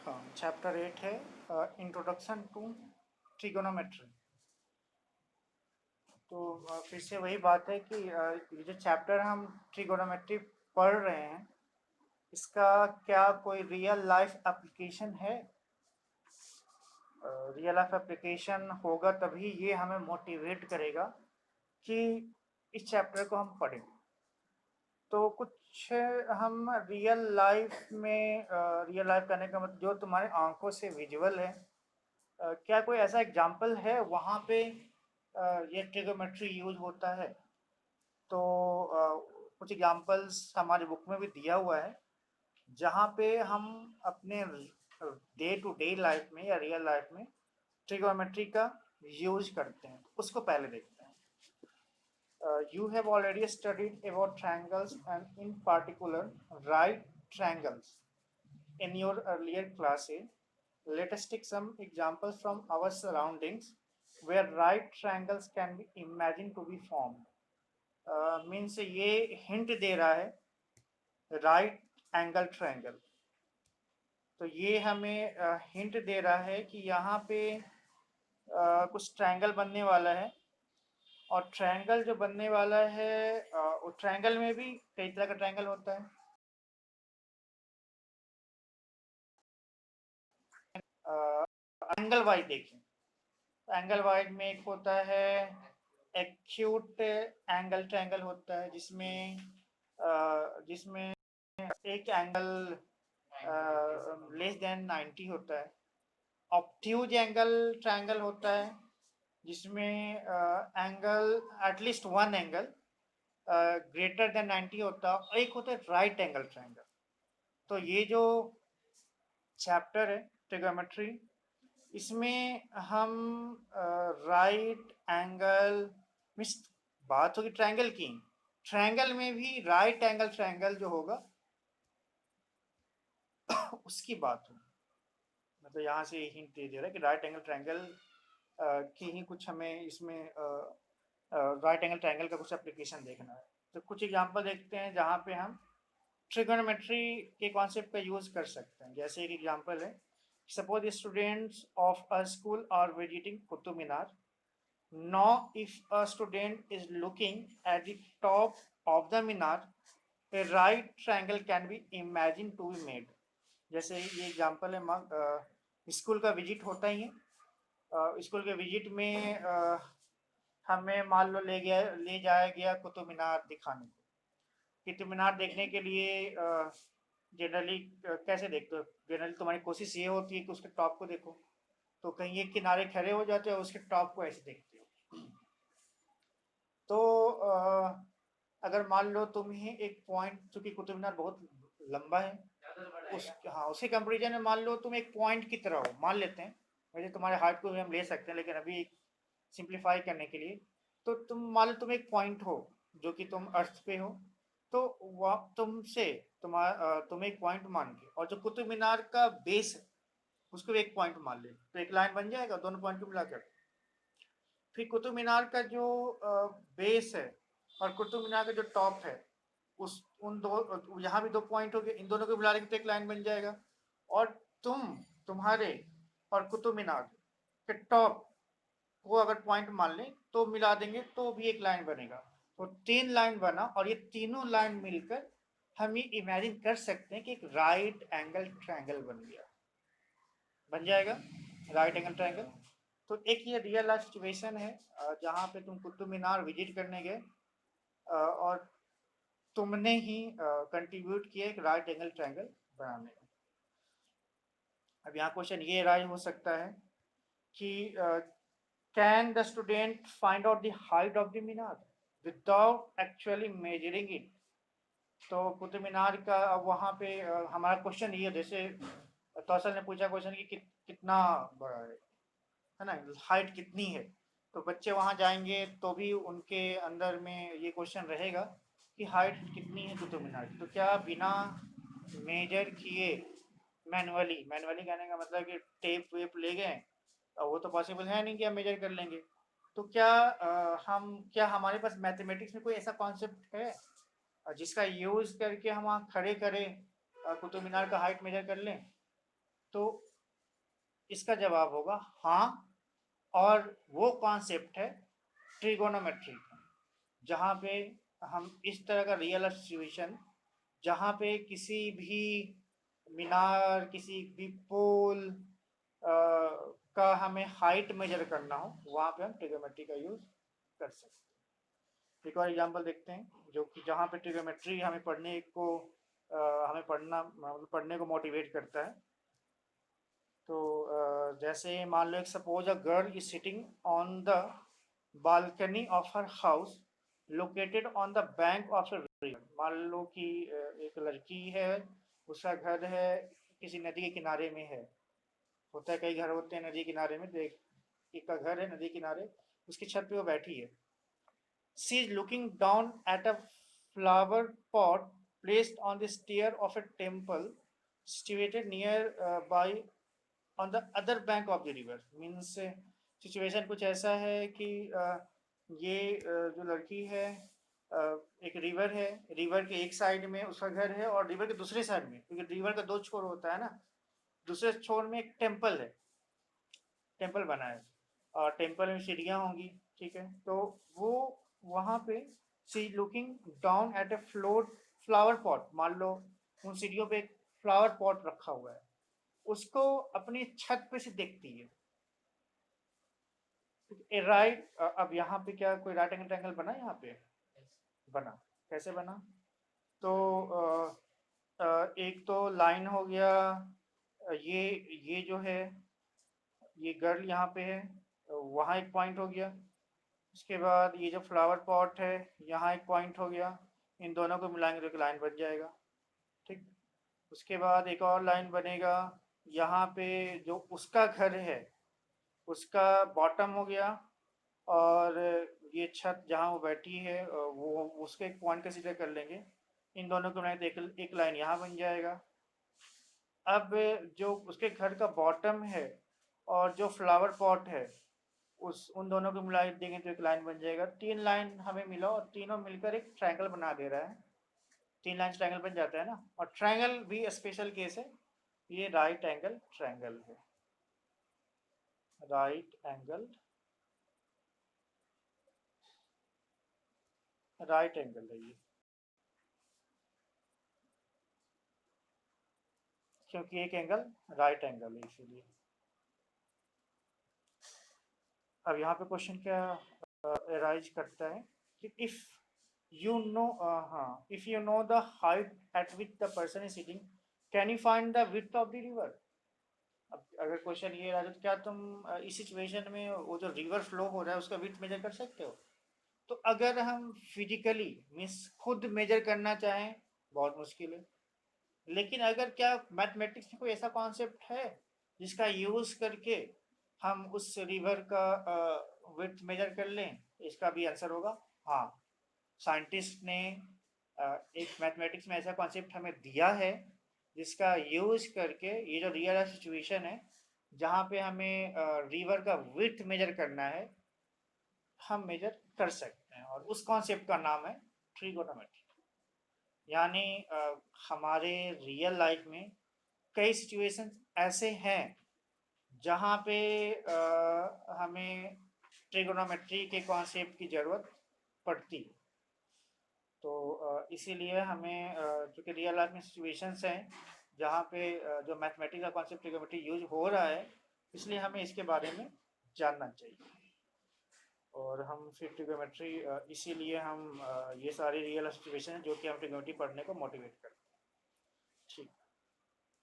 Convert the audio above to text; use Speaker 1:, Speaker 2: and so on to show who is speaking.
Speaker 1: हाँ, चैप्टर 8 है introduction to trigonometry. तो फिर से वही बात है कि ये जो चैप्टर हम ट्रिगोनोमेट्री पढ़ रहे हैं, इसका क्या कोई रियल लाइफ एप्लीकेशन है? रियल लाइफ एप्लीकेशन होगा तभी ये हमें मोटिवेट करेगा कि इस चैप्टर को हम पढ़ें। तो कुछ हम रियल लाइफ में रियल लाइफ करने का मतलब जो तुम्हारे आंखों से विजुअल है, क्या कोई ऐसा एग्जाम्पल है वहाँ पे ये ट्रिगोमेट्री यूज होता है? तो कुछ एग्जाम्पल्स हमारी बुक में भी दिया हुआ है जहाँ पे हम अपने डे टू डे लाइफ में या रियल लाइफ में ट्रिगोमेट्री का यूज करते हैं। उसको पहले देखते हैं। You have already studied about triangles and in particular right triangles in your earlier classes. Let us take some examples from our surroundings where right triangles can be imagined to be formed. Means ये hint दे रहा है right angle triangle। तो ये हमें hint दे रहा है कि यहाँ पे कुछ ट्रायंगल बनने वाला है। और ट्रायंगल जो बनने वाला है वो ट्रायंगल में भी कई तरह का ट्रायंगल होता है। एंगल वाइज देखें, एंगल वाइज में एक होता है एक्यूट एंगल ट्रायंगल होता है जिसमें एक एंगल लेस देन 90 होता है। ऑब्ट्यूज एंगल ट्रायंगल होता है जिसमें angle at least one angle greater than 90 होता है। और एक होता है राइट एंगल ट्रायंगल। तो ये जो चैप्टर है ट्रिगोनोमेट्री, इसमें हम राइट एंगल मीन्स बात होगी ट्रायंगल की। ट्रायंगल में भी राइट एंगल ट्रायंगल जो होगा उसकी बात होगी। मतलब यहाँ से हिंट दे दे रहा है कि राइट एंगल ट्रायंगल की ही कुछ हमें इसमें राइट एंगल ट्रायंगल का कुछ एप्लीकेशन देखना है। तो कुछ एग्जांपल देखते हैं जहाँ पे हम ट्रिगोनोमेट्री के कॉन्सेप्ट का यूज कर सकते हैं। जैसे एक एग्जांपल है, suppose students of a school are visiting Qutub Minar. Now if a student is looking at the top of the Minar, a right triangle can be imagined to be made। जैसे ये example है, school का visit होता ही है। School के visit में हमें मान लो ले जाया गया कुतुब मीनार दिखाने को। कुतुब मीनार देखने के लिए जनरली कैसे देखते हो? जनरली तुम्हारी कोशिश ये होती है कि उसके टॉप को देखो। तो कहीं एक किनारे खड़े हो जाते हो, उसके टॉप को ऐसे देखते हो। तो अगर मान लो तुम्हें एक पॉइंट, चूंकि कुतुब मीनार बहुत लंबा है, उसके कंपेरिजन में मान लो तुम एक पॉइंट की तरह हो, मान लेते हैं। वैसे तुम्हारे हार्ट को भी हम ले सकते हैं, लेकिन अभी सिंप्लीफाई करने के लिए तो तुम मान लो तुम एक पॉइंट हो जो कि तुम अर्थ पे हो। तो वह तुम एक पॉइंट मान के, और जो कुतुब मीनार का बेस है उसको भी एक पॉइंट मान ले, तो एक लाइन बन जाएगा दोनों पॉइंट को मिलाकर। फिर कुतुब मीनार का जो बेस है और कुतुब मीनार का जो टॉप है, उस उन दो यहाँ भी दो पॉइंट हो गए, इन दोनों को मिला के तो एक लाइन बन जाएगा। और तुम्हारे और कुतुब मीनार के टॉप को अगर पॉइंट मान लें तो मिला देंगे तो भी एक लाइन बनेगा। तो तीन लाइन बना, और ये तीनों लाइन मिलकर हम ये इमेजिन कर सकते हैं कि एक राइट एंगल ट्रायंगल बन जाएगा राइट एंगल ट्रायंगल। तो एक ये रियल लाइफ सिचुएशन है जहाँ पे तुम कुतुब मीनार विजिट करने गए और तुमने ही कंट्रीब्यूट किया एक राइट एंगल ट्रायंगल बनाने में। अब यहाँ क्वेश्चन ये राइज हो सकता है कि can the student find out the height of the Minar without actually measuring it? तो कुतुब मीनार का अब वहाँ पे हमारा क्वेश्चन ये, जैसे तौसल ने पूछा क्वेश्चन कि कितना बड़ा है ना, हाइट कितनी है। तो बच्चे वहाँ जाएंगे तो भी उनके अंदर में ये क्वेश्चन रहेगा कि हाइट कितनी है कुतुब मीनार की। तो क्या बिना मेजर किए मैनुअली मैनुअली कहने का मतलब कि टेप वेप ले गए, और वो तो पॉसिबल है नहीं कि हम मेजर कर लेंगे। तो क्या हमारे पास मैथमेटिक्स में कोई ऐसा कॉन्सेप्ट है जिसका यूज करके हम वहाँ खड़े करें कुतुब मीनार का हाइट मेजर कर लें? तो इसका जवाब होगा हाँ, और वो कॉन्सेप्ट है ट्रिगोनोमेट्री का, जहाँ पे हम इस तरह का रियल सिचुएशन, जहाँ पे किसी भी मीनार, किसी भी पोल का हमें हाइट मेजर करना हो, वहाँ पे हम ट्रिगोनोमेट्री का यूज़ कर सकते हैं। एक और एग्जांपल देखते हैं, जो कि जहाँ पे ट्रिगोनोमेट्री हमें पढ़ने को हमें पढ़ना मतलब पढ़ने को मोटिवेट करता है। तो जैसे मान लो एक suppose a girl is sitting on the balcony of her house located on the bank of the river. मान लो कि एक लड़की है, उसका घर है किसी नदी के किनारे में है। होता है कई घर होते हैं नदी किनारे में, देख एक का घर है नदी किनारे, उसकी छत पे वो बैठी है। She is looking down at a flower pot placed on the stair of a temple situated near by on the other bank of the river। Means situation कुछ ऐसा है कि ये जो लड़की है, एक रिवर है, रिवर के एक साइड में उसका घर है और रिवर के दूसरे साइड में, क्योंकि रिवर का दो छोर होता है ना, दूसरे छोर में एक टेम्पल है, टेम्पल बना है और टेम्पल में सीढ़ियाँ होंगी, ठीक है। तो वो वहाँ पे see looking down at a flower pot, मान लो उन सीढ़ियों पे एक फ्लावर पॉट रखा हुआ है, उसको अपनी छत पे से देखती है। राइट, अब यहाँ पे क्या कोई राइट एंगल ट्रायंगल बना यहाँ पे? बना। कैसे बना? तो एक तो लाइन हो गया, ये जो है ये गर्ल यहाँ पे है, वहाँ एक पॉइंट हो गया। उसके बाद ये जो फ्लावर पॉट है यहाँ एक पॉइंट हो गया, इन दोनों को मिलाएंगे तो एक लाइन बन जाएगा, ठीक। उसके बाद एक और लाइन बनेगा, यहाँ पे जो उसका घर है उसका बॉटम हो गया, और ये छत जहाँ वो बैठी है वो उसके एक पॉइंट कंसीडर कर लेंगे, इन दोनों को मिलाएंगे तो एक लाइन यहाँ बन जाएगा। अब जो उसके घर का बॉटम है और जो फ्लावर पॉट है उस उन दोनों को मिला देंगे तो एक लाइन बन जाएगा। तीन लाइन हमें मिला और तीनों मिलकर एक ट्रायंगल बना दे रहा है। तीन लाइन ट्रायंगल बन जाता है ना, और ट्रायंगल भी स्पेशल केस है, ये राइट एंगल ट्रायंगल है, राइट एंगल है ये, क्योंकि एक एंगल राइट एंगल है इसीलिए। अब यहाँ पे क्वेश्चन क्या अराइज करता है कि इफ यू नो, हाँ, if you know the height eight which the person is sitting can you find the width of the river. अब अगर क्वेश्चन ये रहा तो क्या तुम इस सिचुएशन में वो जो रिवर फ्लो हो रहा है उसका विड्थ मेजर कर सकते हो? तो अगर हम फिजिकली मीन्स खुद मेजर करना चाहें बहुत मुश्किल है, लेकिन अगर क्या मैथमेटिक्स में कोई ऐसा कॉन्सेप्ट है जिसका यूज करके हम उस रिवर का विड्थ मेजर कर लें? इसका भी आंसर होगा हाँ। साइंटिस्ट ने एक मैथमेटिक्स में ऐसा कॉन्सेप्ट हमें दिया है जिसका यूज करके ये जो रियल सिचुएशन है जहाँ पे हमें रिवर का विड्थ मेजर करना है, हम मेजर कर सकते हैं, और उस कॉन्सेप्ट का नाम है ट्रिगोनोमेट्री। यानी हमारे रियल लाइफ में कई सिचुएशन ऐसे हैं जहाँ पे हमें ट्रिगोनोमेट्री के कॉन्सेप्ट की ज़रूरत पड़ती है। तो इसीलिए हमें चूँकि रियल लाइफ में सिचुएशंस हैं जहाँ पे जो मैथमेटिक्स का कॉन्सेप्ट ट्रिगोनोमेट्री यूज हो रहा है, इसलिए हमें इसके बारे में जानना चाहिए। और हम फिर ट्रिगोनोमेट्री इसीलिए हम ये सारी रियल सिचुएशन है जो कि हम ट्रिगोनोमेट्री पढ़ने को मोटिवेट करते हैं। ठीक।